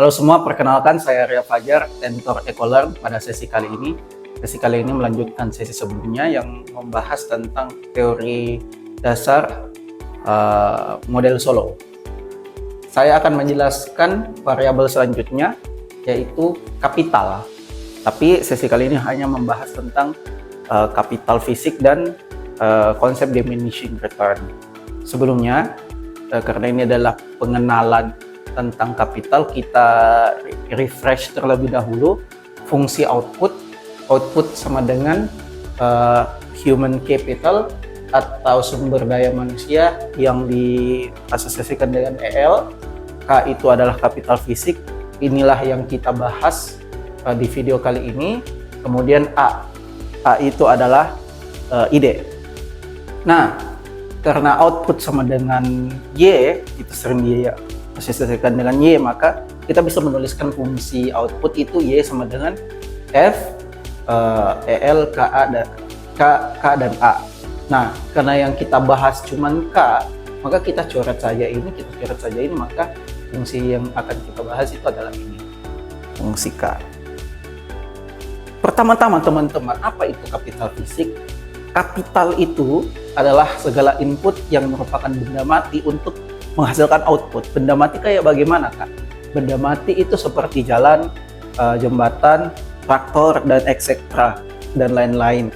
Halo semua, perkenalkan saya Ria Fajar, Tentor EcoLearn. Pada sesi kali ini melanjutkan sesi sebelumnya yang membahas tentang teori dasar model Solow. Saya akan menjelaskan variabel selanjutnya, yaitu kapital. Tapi sesi kali ini hanya membahas tentang kapital fisik dan konsep diminishing return. Sebelumnya, karena ini adalah pengenalan tentang kapital, kita refresh terlebih dahulu fungsi output. Output sama dengan human capital atau sumber daya manusia yang diasosiasikan dengan EL. K itu adalah kapital fisik. Inilah yang kita bahas di video kali ini. Kemudian A itu adalah ide. Nah, karena output sama dengan Y, itu sering diasosiasikan dengan Y, maka kita bisa menuliskan fungsi output itu Y sama dengan F, EL, K dan A. Nah, karena yang kita bahas cuman K, maka kita coret saja ini, maka fungsi yang akan kita bahas itu adalah ini, fungsi K. Pertama-tama teman-teman, apa itu kapital fisik? Kapital itu adalah segala input yang merupakan benda mati untuk menghasilkan output. Benda mati kayak bagaimana, Kak? Benda mati itu seperti jalan, jembatan, traktor, dan etc. dan lain-lain.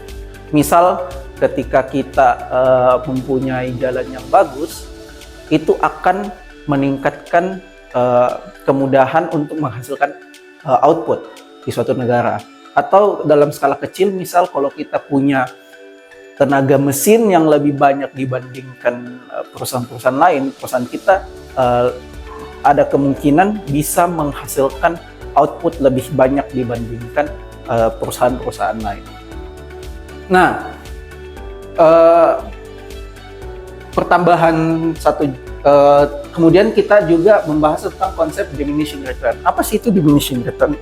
Misal ketika kita mempunyai jalan yang bagus, itu akan meningkatkan kemudahan untuk menghasilkan output di suatu negara. Atau dalam skala kecil, misal kalau kita punya tenaga mesin yang lebih banyak dibandingkan perusahaan-perusahaan lain, perusahaan kita ada kemungkinan bisa menghasilkan output lebih banyak dibandingkan perusahaan-perusahaan lain. Nah, pertambahan kemudian kita juga membahas tentang konsep diminishing return. Apa sih itu diminishing return?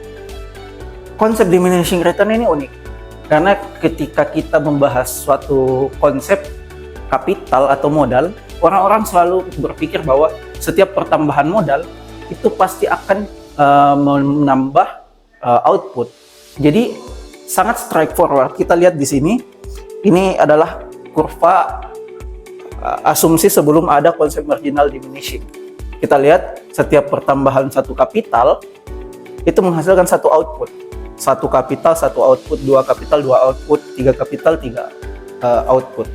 Konsep diminishing return ini unik. Karena ketika kita membahas suatu konsep kapital atau modal, orang-orang selalu berpikir bahwa setiap pertambahan modal itu pasti akan menambah output. Jadi sangat straightforward. Kita lihat di sini, ini adalah kurva asumsi sebelum ada konsep marginal diminishing. Kita lihat setiap pertambahan satu kapital itu menghasilkan satu output. Satu kapital, satu output, dua kapital, dua output, tiga kapital, tiga output.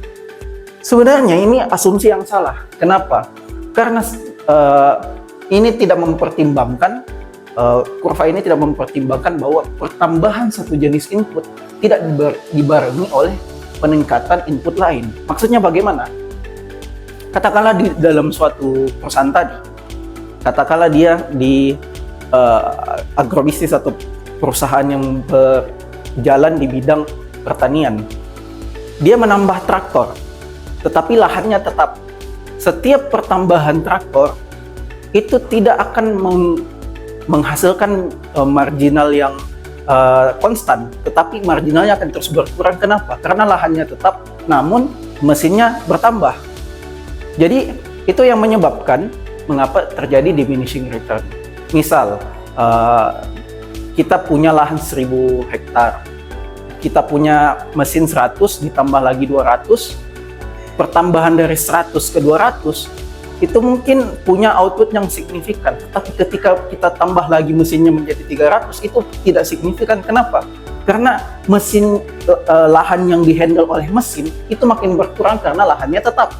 Sebenarnya ini asumsi yang salah. Kenapa? Karena ini tidak mempertimbangkan, kurva ini tidak mempertimbangkan bahwa pertambahan satu jenis input tidak dibarengi oleh peningkatan input lain. Maksudnya bagaimana? Katakanlah di dalam suatu perusahaan tadi, katakanlah dia di agrobisnis atau perusahaan yang berjalan di bidang pertanian. Dia menambah traktor, tetapi lahannya tetap. Setiap pertambahan traktor itu tidak akan menghasilkan marginal yang konstan, tetapi marginalnya akan terus berkurang. Kenapa? Karena lahannya tetap, namun mesinnya bertambah. Jadi itu yang menyebabkan mengapa terjadi diminishing return. Misal, kita punya lahan 1000 hektar, kita punya mesin 100 ditambah lagi 200, pertambahan dari 100 ke 200 itu mungkin punya output yang signifikan, tapi ketika kita tambah lagi mesinnya menjadi 300 itu tidak signifikan. Kenapa? Karena mesin lahan yang dihandle oleh mesin itu makin berkurang karena lahannya tetap.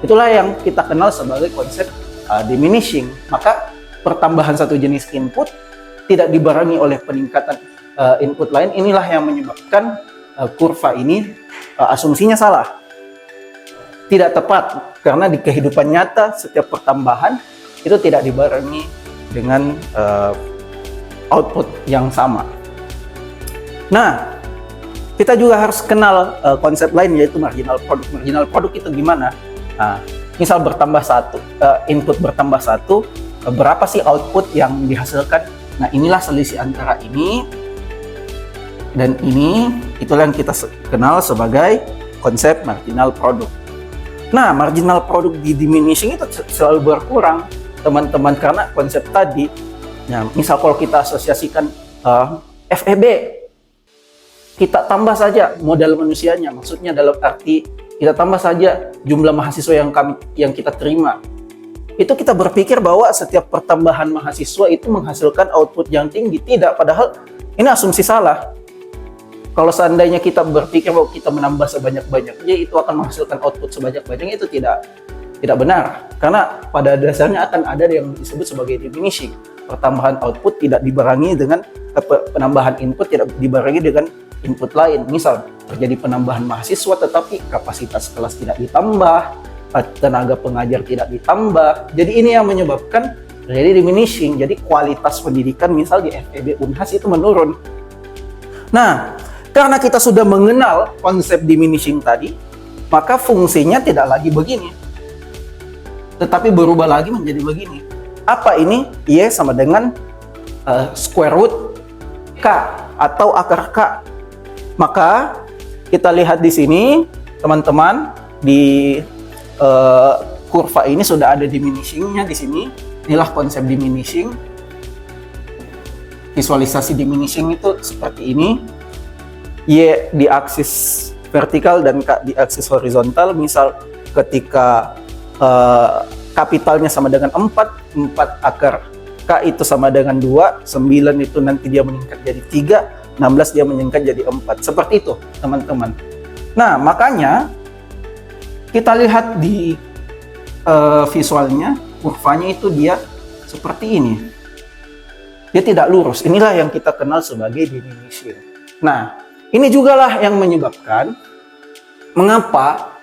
Itulah yang kita kenal sebagai konsep diminishing. Maka pertambahan satu jenis input tidak dibarengi oleh peningkatan input lain. Inilah yang menyebabkan kurva ini asumsinya salah, tidak tepat, karena di kehidupan nyata setiap pertambahan itu tidak dibarengi dengan output yang sama. Nah, kita juga harus kenal konsep lain, yaitu marginal product. Marginal product itu gimana? Nah, misal input bertambah satu, berapa sih output yang dihasilkan? Nah, inilah selisih antara ini dan ini, itulah yang kita kenal sebagai konsep marginal product. Nah, marginal product di diminishing itu selalu berkurang, teman-teman, karena konsep tadi Nah, misal kalau kita asosiasikan FEB, kita tambah saja modal manusianya, maksudnya dalam arti kita tambah saja jumlah mahasiswa yang kita terima. Itu kita berpikir bahwa setiap pertambahan mahasiswa itu menghasilkan output yang tinggi. Tidak, padahal ini asumsi salah. Kalau seandainya kita berpikir bahwa kita menambah sebanyak-banyaknya itu akan menghasilkan output sebanyak-banyaknya, itu tidak benar. Karena pada dasarnya akan ada yang disebut sebagai diminishing. Pertambahan output tidak dibarengi dengan penambahan input, tidak dibarengi dengan input lain. Misal terjadi penambahan mahasiswa tetapi kapasitas kelas tidak ditambah, tenaga pengajar tidak ditambah. Jadi ini yang menyebabkan terjadi diminishing. Jadi kualitas pendidikan misal di FEB Unhas itu menurun. Nah, karena kita sudah mengenal konsep diminishing tadi, maka fungsinya tidak lagi begini, tetapi berubah lagi menjadi begini. Apa ini? Y sama dengan square root K atau akar K. Maka kita lihat di sini, teman-teman, di kurva ini sudah ada diminishingnya di sini. Inilah konsep diminishing. Visualisasi diminishing itu seperti ini. Y di aksis vertikal dan K di aksis horizontal. Misal ketika kapitalnya sama dengan 4 akar K itu sama dengan 2, 9 itu nanti dia meningkat jadi 3, 16 dia meningkat jadi 4. Seperti itu, teman-teman. Nah, makanya kita lihat di visualnya, kurvanya itu dia seperti ini. Dia tidak lurus. Inilah yang kita kenal sebagai diminishing. Nah, ini jugalah yang menyebabkan mengapa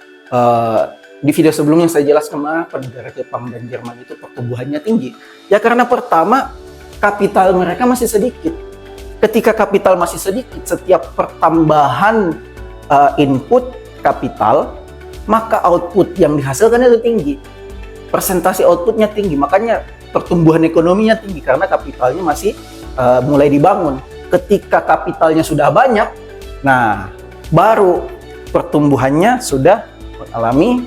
di video sebelumnya saya jelaskan mengapa negara Jepang dan Jerman itu pertumbuhannya tinggi. Ya karena pertama, kapital mereka masih sedikit. Ketika kapital masih sedikit, setiap pertambahan input kapital, maka output yang dihasilkan itu tinggi. Persentase outputnya tinggi, makanya pertumbuhan ekonominya tinggi karena kapitalnya masih mulai dibangun. Ketika kapitalnya sudah banyak, nah baru pertumbuhannya sudah mengalami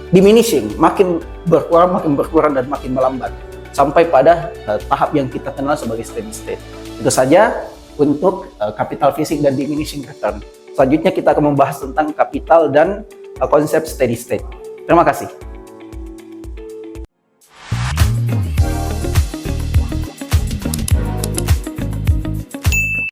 diminishing, makin berkurang dan makin melambat sampai pada tahap yang kita kenal sebagai steady state. Itu saja untuk capital fisik dan diminishing return. Selanjutnya kita akan membahas tentang kapital dan konsep steady state. Terima kasih.